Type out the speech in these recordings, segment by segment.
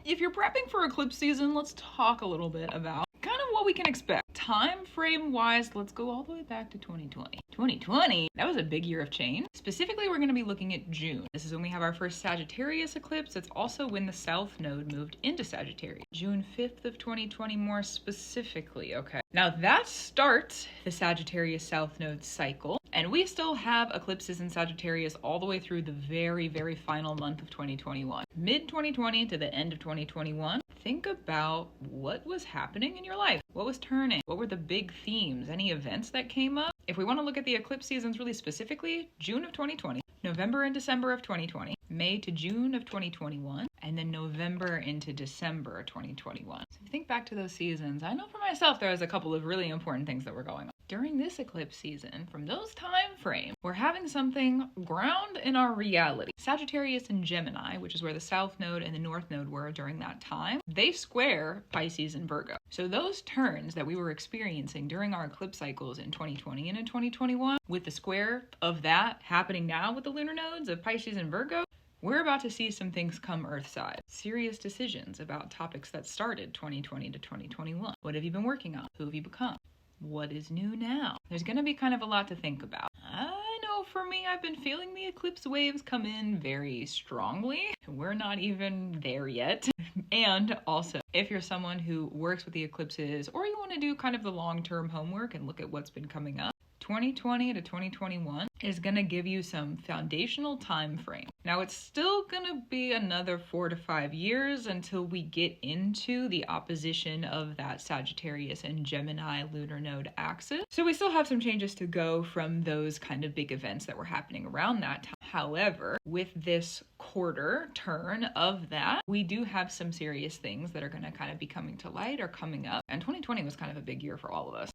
If you're prepping for eclipse season, let's talk a little bit about kind of what we can expect. Time frame wise, let's go all the way back to 2020. 2020, that was a big year of change. Specifically, we're going to be looking at June. This is when we have our first Sagittarius eclipse. It's also when the South Node moved into Sagittarius. June 5th of 2020 more specifically, okay? Now that starts the Sagittarius South Node cycle, and we still have eclipses in Sagittarius all the way through the very, very final month of 2021. Mid 2020 to the end of 2021, think about what was happening in your life. What was turning? What were the big themes? Any events that came up? If we want to look at the eclipse seasons really specifically, June of 2020, November and December of 2020, May to June of 2021, and then November into December 2021. So if you think back to those seasons, I know for myself there was a couple of really important things that were going on. During this eclipse season, from those time frames, we're having something ground in our reality. Sagittarius and Gemini, which is where the South Node and the North Node were during that time, they square Pisces and Virgo. So those turns that we were experiencing during our eclipse cycles in 2020 and in 2021, with the square of that happening now with the lunar nodes of Pisces and Virgo, we're about to see some things come Earthside. Serious decisions about topics that started 2020 to 2021. What have you been working on? Who have you become? What is new now? There's going to be kind of a lot to think about. I know for me, I've been feeling the eclipse waves come in very strongly. We're not even there yet. And also, if you're someone who works with the eclipses, or you want to do kind of the long-term homework and look at what's been coming up, 2020 to 2021 is going to give you some foundational time frame. Now, it's still going to be another 4 to 5 years until we get into the opposition of that Sagittarius and Gemini lunar node axis. So we still have some changes to go from those kind of big events that were happening around that time. However, with this quarter turn of that, we do have some serious things that are going to kind of be coming to light or coming up. And 2020 was kind of a big year for all of us.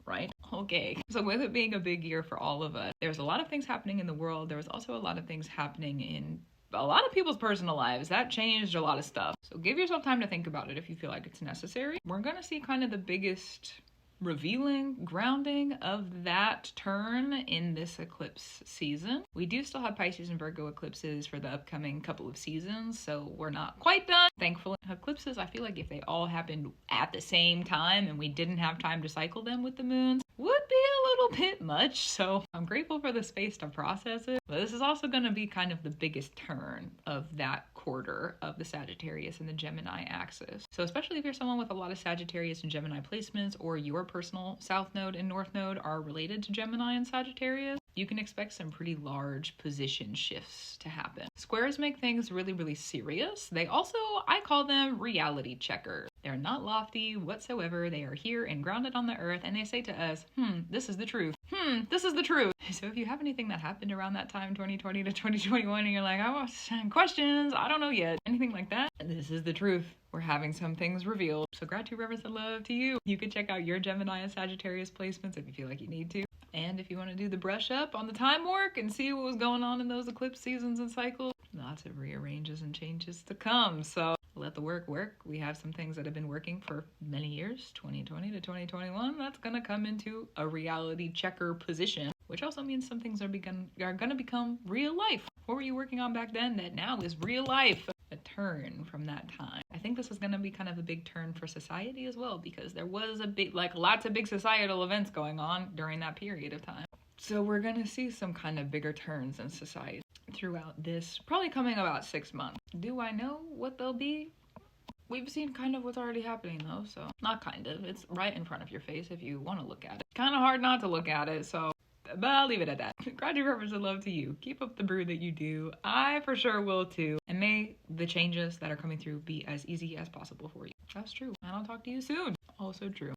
Right? Okay. So with it being a big year for all of us, there's a lot of things happening in the world. There was also a lot of things happening in a lot of people's personal lives. That changed a lot of stuff. So give yourself time to think about it if you feel like it's necessary. We're going to see kind of the biggest revealing, grounding of that turn in this eclipse season. We do still have Pisces and Virgo eclipses for the upcoming couple of seasons, so we're not quite done. Thankfully, eclipses, I feel like if they all happened at the same time and we didn't have time to cycle them with the moons, would be a little bit much. So I'm grateful for the space to process it. But this is also going to be kind of the biggest turn of that quarter of the Sagittarius and the Gemini axis. So especially if you're someone with a lot of Sagittarius and Gemini placements, or your personal South Node and North Node are related to Gemini and Sagittarius, you can expect some pretty large position shifts to happen. Squares make things really, really serious. They also, I call them reality checkers. They're not lofty whatsoever. They are here and grounded on the earth, and they say to us, this is the truth. This is the truth. So if you have anything that happened around that time, 2020 to 2021, and you're like, I want questions, I don't know yet, anything like that, this is the truth. We're having some things revealed. So gratitude, reverence, and love to you. You can check out your Gemini and Sagittarius placements if you feel like you need to. And if you want to do the brush up on the time work and see what was going on in those eclipse seasons and cycles, lots of rearranges and changes to come. So let the work work. We have some things that have been working for many years, 2020 to 2021. That's going to come into a reality checker position, which also means some things are going to become real life. What were you working on back then that now is real life? A turn from that time. I think this is going to be kind of a big turn for society as well, because there was lots of big societal events going on during that period of time. So we're going to see some kind of bigger turns in society throughout this, probably coming about 6 months. Do I know what they'll be? We've seen kind of what's already happening though, so not kind of. It's right in front of your face if you want to look at it. Kind of hard not to look at it, so but I'll leave it at that. Gratitude, reverence, and love to you. Keep up the brew that you do. I for sure will too. And may the changes that are coming through be as easy as possible for you. That's true. And I'll talk to you soon. Also true.